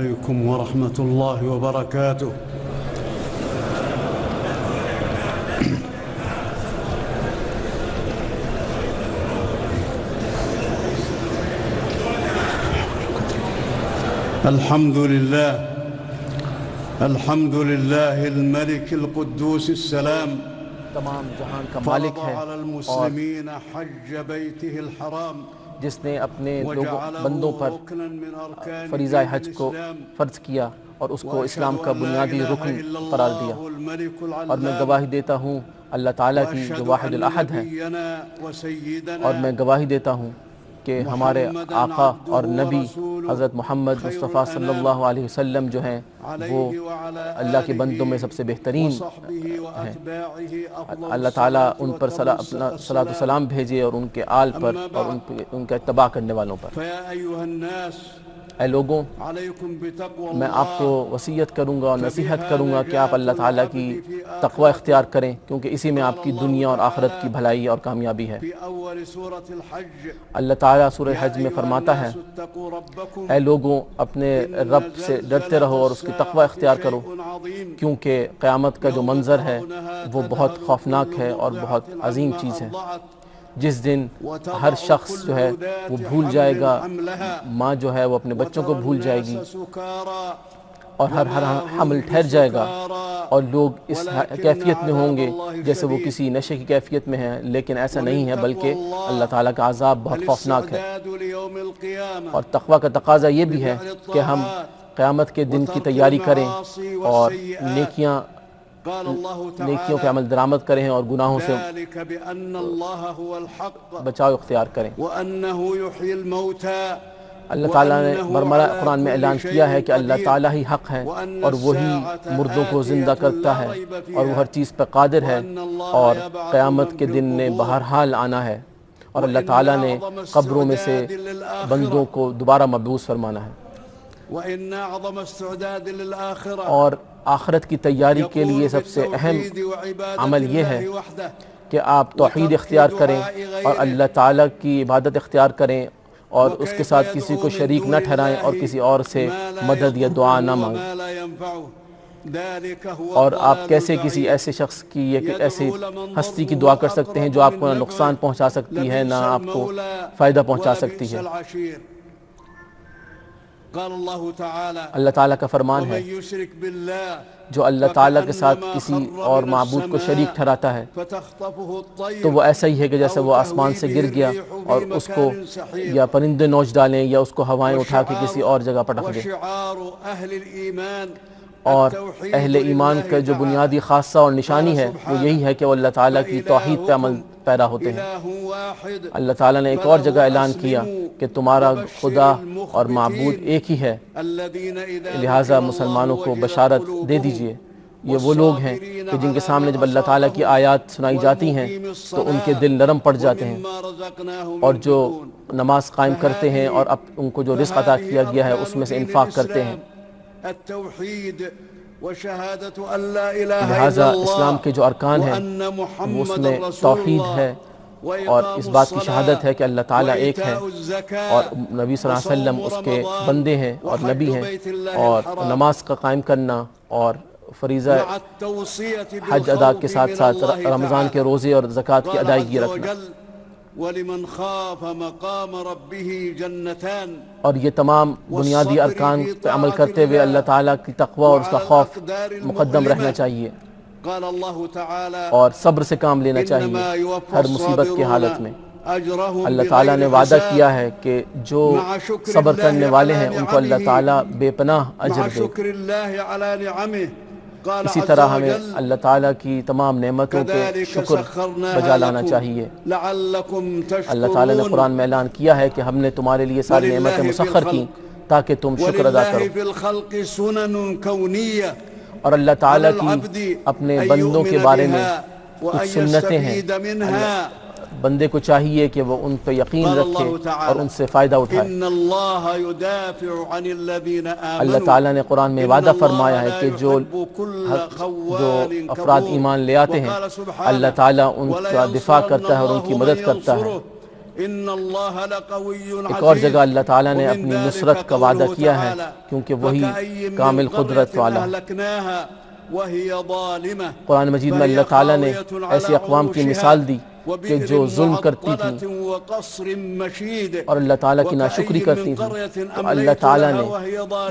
عليكم ورحمة الله وبركاته. الحمد لله الملك القدوس السلام تمام جہان کا مالک ہے على المسلمين حج بيته الحرام جس نے اپنے بندوں پر فریضہ حج کو فرض کیا اور اس کو اسلام کا بنیادی رکن قرار دیا، اور میں گواہی دیتا ہوں اللہ تعالیٰ کی جو واحد الاحد ہے، اور میں گواہی دیتا ہوں کہ ہمارے آقا اور نبی حضرت محمد مصطفیٰ صلی اللہ علیہ وسلم جو ہیں وہ اللہ کے بندوں میں سب سے بہترین ہیں۔ اللہ تعالیٰ ان پر اپنا صلاۃ و سلام بھیجے اور ان کے آل پر اور ان کا اتباع کرنے والوں پر۔ اے لوگوں، میں آپ کو وصیت کروں گا اور نصیحت کروں گا کہ آپ اللہ تعالیٰ کی تقوی اختیار کریں، کیونکہ اسی میں آپ کی دنیا اور آخرت کی بھلائی اور کامیابی ہے۔ اللہ تعالیٰ سورہ حج میں فرماتا ہے، اے لوگوں اپنے رب سے ڈرتے رہو اور اس کی تقوی اختیار کرو، کیونکہ قیامت کا جو منظر ہے وہ بہت خوفناک ہے اور بہت عظیم چیز ہے۔ جس دن ہر شخص جو ہے وہ بھول جائے گا، ماں جو ہے وہ اپنے بچوں کو بھول جائے گی، اور ہر حمل ٹھہر جائے گا، اور لوگ اس کیفیت میں ہوں گے جیسے وہ کسی نشے کی کیفیت میں ہیں، لیکن ایسا نہیں ہے، بلکہ اللہ تعالیٰ کا عذاب بہت خوفناک ہے۔ اور تقوی کا تقاضا یہ بھی ہے کہ ہم قیامت کے دن کی تیاری کریں اور نیکیوں پہ عمل درآمد کریں اور گناہوں سے بچاؤ اختیار کریں۔ اللہ تعالیٰ نے برملا قرآن میں اعلان کیا ہے کہ اللہ تعالیٰ ہی حق ہے، اور وہی مردوں کو زندہ کرتا ہے، اور وہ ہر چیز پر قادر ہے، اور قیامت کے دن نے بہرحال آنا ہے، اور اللہ تعالیٰ نے قبروں میں سے بندوں کو دوبارہ مبعوث فرمانا ہے۔ اور آخرت کی تیاری کے لیے سب سے اہم عمل یہ ہے کہ آپ توحید اختیار کریں اور اللہ تعالیٰ کی عبادت اختیار کریں، اور اس کے ساتھ کسی کو شریک نہ ٹھہرائیں اور کسی اور سے مدد یا دعا نہ مانگیں۔ اور آپ کیسے کسی ایسے شخص کی یا ایسی ہستی کی دعا کر سکتے ہیں جو آپ کو نہ نقصان پہنچا سکتی ہے نہ آپ کو فائدہ پہنچا سکتی ہے۔ اللہ تعالیٰ کا فرمان ہے، جو اللہ تعالیٰ کے ساتھ کسی اور معبود کو شریک ٹھہراتا ہے تو وہ ایسا ہی ہے کہ جیسے وہ آسمان سے گر گیا اور اس کو یا پرندے نوچ ڈالیں یا اس کو ہوائیں اٹھا کے کسی اور جگہ پٹک دیں۔ اور اہل ایمان کا جو بنیادی خاصہ اور نشانی ہے وہ یہی ہے کہ وہ اللہ تعالیٰ کی توحید پہ عمل پیرا ہوتے ہیں۔ اللہ تعالیٰ نے ایک اور جگہ اعلان کیا کہ تمہارا خدا اور معبود ایک ہی ہے، لہٰذا مسلمانوں کو بشارت دے دیجئے۔ یہ وہ لوگ ہیں کہ جن کے سامنے جب اللہ تعالیٰ کی آیات سنائی جاتی ہیں تو ان کے دل نرم پڑ جاتے ہیں، اور جو نماز قائم کرتے ہیں اور ان کو جو رزق عطا کیا گیا ہے اس میں سے انفاق کرتے ہیں۔ لہٰذا اسلام کے جو ارکان ہیں وہ اس میں توحید ہے، اور اس بات کی شہادت ہے کہ اللہ تعالیٰ ایک ہے، اور نبی صلی اللہ علیہ وسلم اس کے بندے ہیں اور نبی ہیں، اور نماز کا قائم کرنا اور فریضہ حج ادا کے ساتھ ساتھ رمضان کے روزے اور زکوٰۃ کی ادائیگی رکھنا۔ وَلِمَنْ خَافَ مَقَامَ رَبِّهِ جَنَّتَانِ، اور یہ تمام بنیادی ارکان پہ عمل کرتے ہوئے اللہ تعالیٰ کی تقوی اور اس کا خوف مقدم رہنا چاہیے، اور صبر سے کام لینا چاہیے ہر مصیبت کی حالت میں۔ اللہ تعالیٰ نے وعدہ کیا ہے کہ جو صبر کرنے والے ہیں ان کو اللہ تعالیٰ بے پناہ اجر دے۔ اسی طرح ہمیں اللہ تعالیٰ کی تمام نعمتوں کے شکر بجا لانا چاہیے۔ اللہ تعالیٰ نے قرآن میں اعلان کیا ہے کہ ہم نے تمہارے لیے ساری نعمتیں مسخر کی تاکہ تم شکر ادا کرو۔ اور اللہ تعالیٰ کی اپنے بندوں کے بارے میں کچھ سنتیں ہیں، بندے کو چاہیے کہ وہ ان پہ یقین رکھے اور ان سے فائدہ اٹھائے۔ اللہ تعالیٰ نے قرآن میں وعدہ فرمایا ہے کہ جو افراد ایمان لے آتے ہیں اللہ تعالیٰ ان کا دفاع کرتا ہے اور ان کی مدد کرتا ہے۔ ایک اور جگہ اللہ تعالیٰ نے اپنی نصرت کا وعدہ کیا ہے کیونکہ وہی کامل قدرت والا ہے۔ قرآن مجید میں اللہ تعالیٰ نے ایسی اقوام کی مثال دی کہ جو ظلم کرتی تھیں اور اللہ تعالیٰ کی ناشکری کرتی تھیں، تو اللہ تعالیٰ نے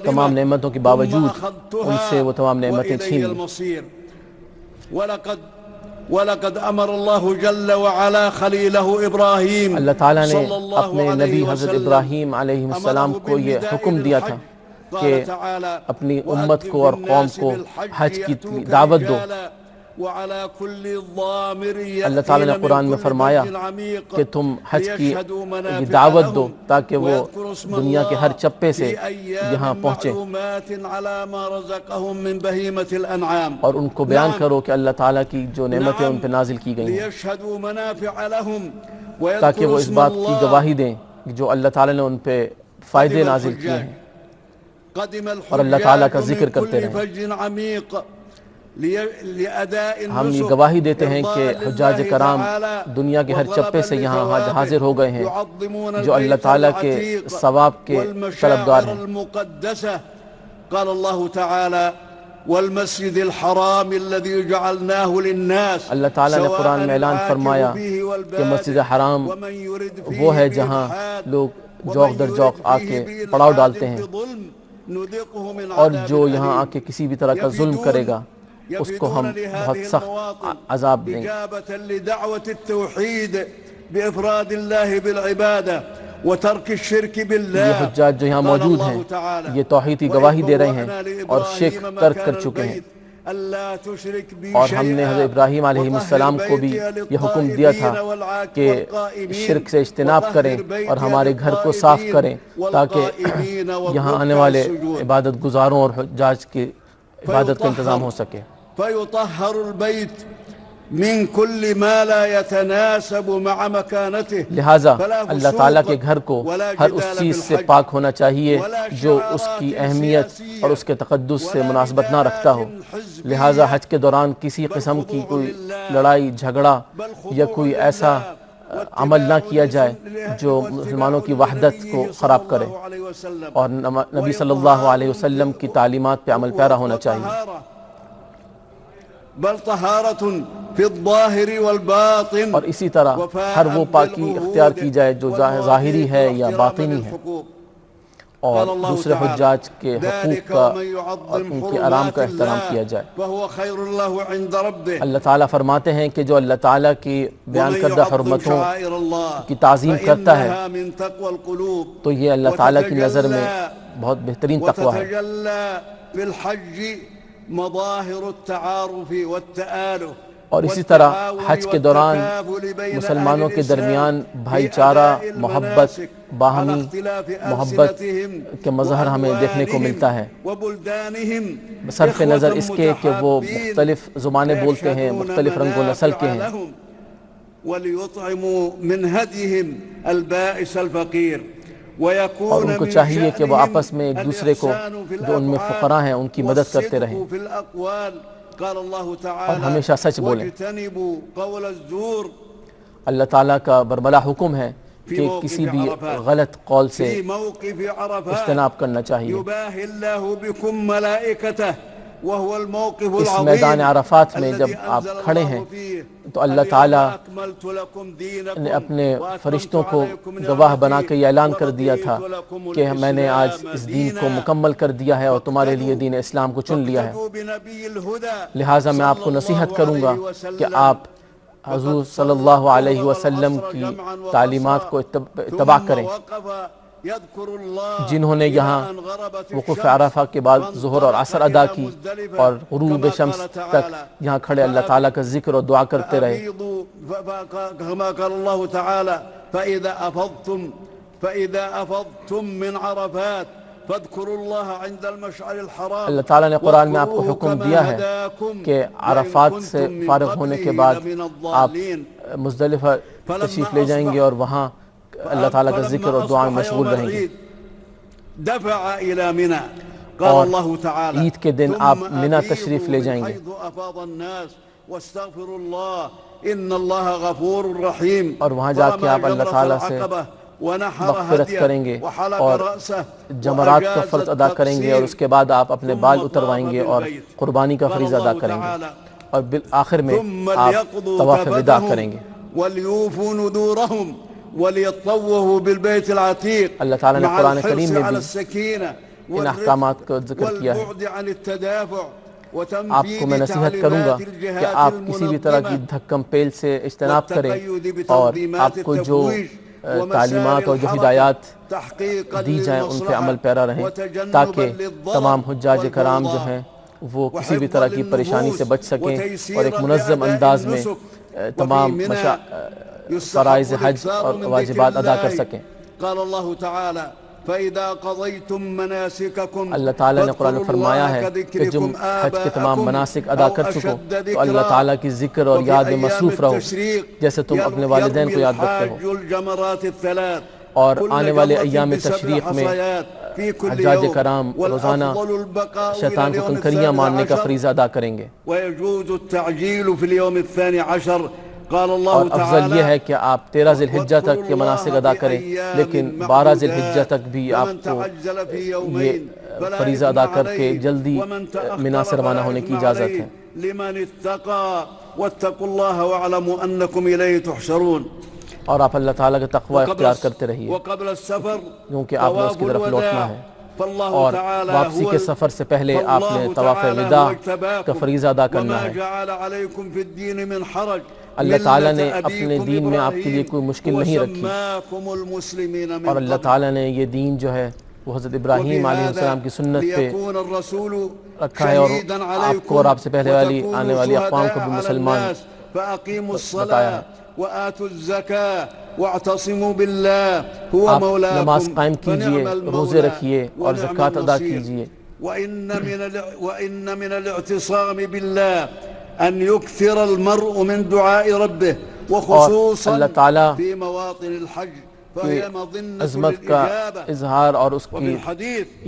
تمام نعمتوں کے باوجود ان سے وہ تمام نعمتیں چھین لیں۔ وَلَقَدْ أَمَرَ اللَّهُ جَلَّ وَعَلَا خَلِيلَهُ إِبْرَاهِيمَ اللہ تعالیٰ نے اپنے نبی حضرت ابراہیم علیہ السلام کو یہ حکم دیا تھا کہ اپنی امت کو اور قوم کو حج کی دعوت دو۔ اللہ تعالیٰ نے قرآن میں فرمایا کہ تم حج کی دعوت دو تاکہ وہ دنیا کے ہر چپے سے یہاں پہنچے، اور ان کو بیان کرو کہ اللہ تعالیٰ کی جو نعمتیں ان پہ نازل کی گئی ہیں، تاکہ وہ اس بات کی گواہی دیں جو اللہ تعالیٰ نے ان پہ فائدے نازل کیے ہیں اور اللہ تعالیٰ کا ذکر کرتے رہیں۔ ہم یہ گواہی دیتے ہیں کہ حجاج کرام دنیا کے ہر چپے سے یہاں حاضر ہو گئے ہیں جو اللہ تعالیٰ کے ثواب کے طلبگار ہیں۔ قال اللہ تعالی والمسجد الحرام الذي جعلناه للناس، اللہ تعالیٰ نے قرآن میں اعلان فرمایا کہ مسجد حرام وہ ہے جہاں لوگ جوق در جوق آ کے پڑاؤ ڈالتے ہیں، اور جو یہاں آ کے کسی بھی طرح کا ظلم کرے گا اس کو ہم بہت سخت عذاب دیں گے۔ لدعوة التوحید بإفراد اللہ بالعبادہ وترک الشرک باللہ، یہ حجاج جو یہاں موجود ہیں یہ توحید کی گواہی دے رہے ہیں اور شرک ترک کر چکے ہیں، اور ہم نے حضرت ابراہیم علیہ السلام کو بھی یہ حکم دیا تھا کہ شرک سے اجتناب کریں اور ہمارے گھر کو صاف کریں تاکہ یہاں آنے والے عبادت گزاروں اور حجاج کی عبادت کا انتظام ہو سکے۔ فيطهر البيت من كل ما لا يتناسب مع مكانته، لہٰذا اللہ تعالیٰ کے گھر کو ہر اس چیز سے پاک ہونا چاہیے جو اس کی اہمیت اور اس کے تقدس سے مناسبت نہ رکھتا ہو، لہٰذا حج کے دوران کسی قسم کی کوئی لڑائی جھگڑا یا کوئی ایسا عمل نہ کیا جائے جو مسلمانوں کی وحدت کو خراب کرے، اور نبی صلی اللہ علیہ وسلم کی تعلیمات پہ عمل پیرا ہونا چاہیے۔ بل طہارت فی الظاہر والباطن، اور اسی طرح ہر وہ پاکی اختیار کی جائے جو ظاہری ہے یا باطنی ہے، اور دوسرے حجاج کے حقوق کا اور ان کے آرام کا احترام کیا جائے۔ اللہ تعالیٰ فرماتے ہیں کہ جو اللہ تعالیٰ کی بیان کردہ حرمتوں کی تعظیم کرتا ہے تو یہ اللہ تعالیٰ کی نظر میں بہت بہترین تقویٰ ہے۔ اور اسی طرح حج کے دوران مسلمانوں کے درمیان بھائی چارہ، محبت، باہمی محبت کے مظہر ہمیں دیکھنے کو ملتا ہے، صرف نظر اس کے کہ وہ مختلف زبانیں بولتے ہیں، مختلف رنگ و نسل کے ہیں، اور ان کو چاہیے کہ وہ آپس میں ایک دوسرے کو جو ان میں فقراء ہیں ان کی مدد کرتے رہیں اور ہمیشہ سچ بولیں۔ اللہ تعالیٰ کا برملا حکم ہے کہ کسی بھی غلط قول سے اجتناب کرنا چاہیے۔ اس میدان عرفات میں جب آپ کھڑے ہیں تو اللہ تعالیٰ نے اپنے فرشتوں کو گواہ بنا کے یہ اعلان کر دیا تھا کہ میں نے آج اس دین کو مکمل کر دیا ہے اور تمہارے لیے دین اسلام کو چن لیا ہے، لہٰذا میں آپ کو نصیحت کروں گا کہ آپ حضور صلی اللہ علیہ وسلم کی تعلیمات کو اتباع کریں۔ جنہوں نے یہاں وقوف عرفہ کے بعد ظہر اور عصر ادا کی اور غروب شمس تک یہاں کھڑے اللہ تعالیٰ کا ذکر اور دعا کرتے رہے، اللہ تعالیٰ نے قرآن میں آپ کو حکم دیا ہے کہ عرفات سے فارغ ہونے کے بعد آپ مزدلفہ تشریف لے جائیں گے اور وہاں اللہ تعالیٰ کا ذکر اور دعا میں مشغول رہیں گے، اور عید کے دن آپ منی تشریف لے جائیں گے۔ إن الله غفور رحيم. اور وہاں جا کے آپ اللہ تعالیٰ سے مغفرت کریں گے اور جمرات کا فرض ادا کریں گے، اور اس کے بعد آپ اپنے بال اتروائیں گے اور قربانی کا فریضہ ادا کریں گے، اور بالآخر میں آپ طواف وداع کریں گے۔ وَلْيُوفُوا نُذُورَهُمْ وَلْيَطَّوَّفُوا بِالْبَيْتِ الْعَتِيقِ اللہ تعالیٰ نے قرآن کریم میں مع بھی السكينة ان احکامات کو ذکر کیا ہے۔ والبعد عن التدافع آپ کو میں نصیحت کروں گا کہ آپ کسی بھی طرح کی دھکم پیل سے اجتناب کریں، اور آپ کو جو تعلیمات اور جو ہدایات دی جائیں ان پہ عمل پیرا رہیں، تاکہ تمام حجاج کرام جو ہیں وہ کسی بھی طرح کی پریشانی سے بچ سکیں اور ایک منظم انداز میں تمام فرائض حج اور واجبات ادا کر سکیں۔ قال اللہ تعالی فَإِذَا قَضَيْتُم مَّنَاسِكَكُمْ اللہ تعالیٰ نے قرآن میں فرمایا ہے کہ جب حج کے تمام مناسک ادا کر چکو تو اللہ تعالیٰ کی ذکر اور یاد میں مصروف رہو، جیسے تم اپنے والدین کو یاد رکھتے ہو۔ اور آنے والے ایام تشریق میں حجاج کرام روزانہ شیطان کو کنکریاں مارنے کا فریضہ ادا کریں گے، وَيَجُوزُ التَّعْجِيلُ فِي الْيَوْمِ الثَّانِي عَشَرِ اور افضل یہ ہے کہ آپ 13 ذی الحجہ تک کے مناسک ادا کریں، لیکن 12 ذی الحجہ تک بھی آپ کو یہ فریضہ ادا کر کے جلدی منا سے روانہ ہونے کی اجازت ہے۔ لمن اتقى واتقوا الله واعلموا انكم اليه تحشرون۔ اور آپ اللہ تعالیٰ کا تقوی اختیار کرتے رہیے وقبل السفر کیونکہ آپ نے اس کی طرف لوٹنا ہے، اور واپسی کے سفر سے پہلے آپ نے طواف وداع کا فریضہ ادا کرنا ہے۔ اللہ تعالیٰ نے اپنے دین میں آپ کے لیے کوئی مشکل نہیں رکھی، اور اللہ تعالیٰ نے یہ دین جو ہے وہ حضرت ابراہیم علیہ السلام کی سنت پہ رکھا ہے، اور آپ کو اور آپ سے پہلے والی آنے والی اقوام کو بھی مسلمان بتایا ہے۔ آپ نماز قائم کیجئے، روزے رکھیے اور زکوٰۃ ادا کیجئے۔ وَإِنَّ مِنَ الْاعْتِصَامِ بِاللَّهِ أن يكثر المرء من دعاء ربه وخصوصا في مواطن الحج فهي مظنة عظمت کا اظہار اور اس کی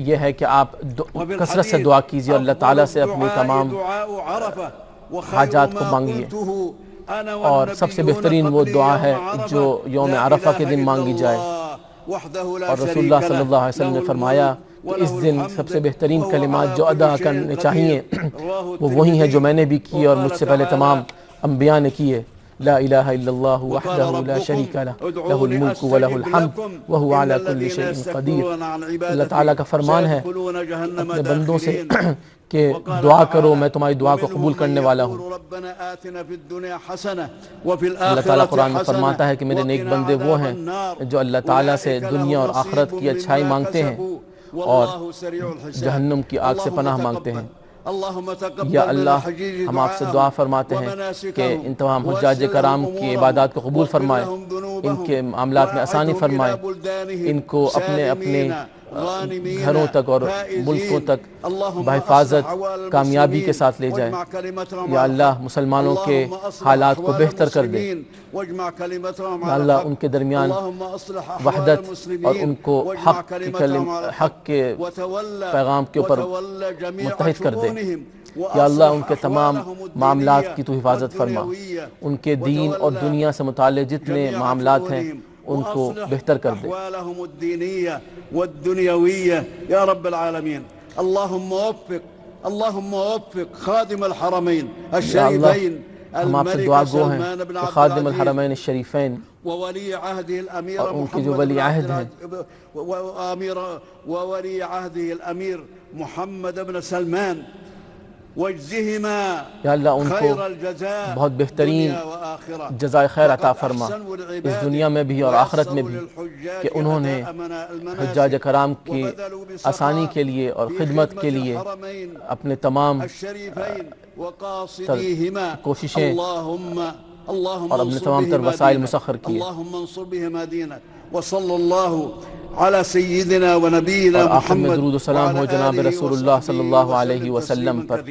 یہ ہے کہ آپ کثرت سے دعا کیجئے اور اللہ تعالیٰ سے اپنی تمام حاجات کو مانگیے، اور سب سے بہترین وہ دعا ہے جو یوم عرفہ کے دن مانگی جائے، اور رسول اللہ صلی اللہ علیہ وسلم نے فرمایا کہ اس دن سب سے بہترین کلمات جو ادا کرنے چاہیے وہ وہی ہیں جو میں نے بھی کیے اور مجھ سے پہلے تمام انبیاء نے کیے۔ لا الہ الا اللہ وحدہ لا شریک لہ لہ الملک ولہ الحمد وہو علی کل شیء قدیر۔ اللہ تعالیٰ کا فرمان ہے اپنے بندوں سے کہ دعا کرو، میں تمہاری دعا کو قبول کرنے والا ہوں۔ اللہ تعالیٰ قرآن میں فرماتا ہے کہ میرے نیک بندے وہ ہیں جو اللہ تعالیٰ سے دنیا اور آخرت کی اچھائی مانگتے ہیں اور جہنم کی آگ سے پناہ مانگتے ہیں۔ یا اللہ، ہم آپ سے دعا فرماتے ہیں کہ ان تمام حجاج کرام کی عبادات کو قبول فرمائے، ان کے معاملات میں آسانی فرمائے، ان کو اپنے اپنے گھروں تک اور ملکوں تک بحفاظت کامیابی کے ساتھ لے جائے۔ یا اللہ، مسلمانوں کے حالات کو بہتر کر دے۔ یا اللہ، ان کے درمیان وحدت اور ان کو حق کے پیغام کے اوپر متحد کر دے۔ یا اللہ، ان کے تمام معاملات کی تو حفاظت فرما، ان کے دین اور دنیا سے متعلق جتنے معاملات ہیں ان کو بہتر کر دے۔ یا رب العالمین، اللہم وفق خادم الحرمین الشریفین، ہم آپ سے دعا گو ہیں کہ خادم الحرمین الشریفین وولی عہدہ الامیر اور ان کے جو ولی عہد ہیں وولی عہدہ الامیر محمد بن سلمان، واجزہما یا اللہ ان کو بہت بہترین جزائے خیر عطا فرما اس دنیا میں بھی اور آخرت میں بھی، کہ انہوں نے حجاج کرام کی آسانی کے لیے اور خدمت کے لیے اپنے تمام کوششیں اور اپنے تمام تر وسائل مسخر کیے۔ وصلی اللہ علی سیدنا و نبینا اور آخر میں درود و سلام ہو جناب رسول اللہ صلی اللہ علیہ وسلم پر۔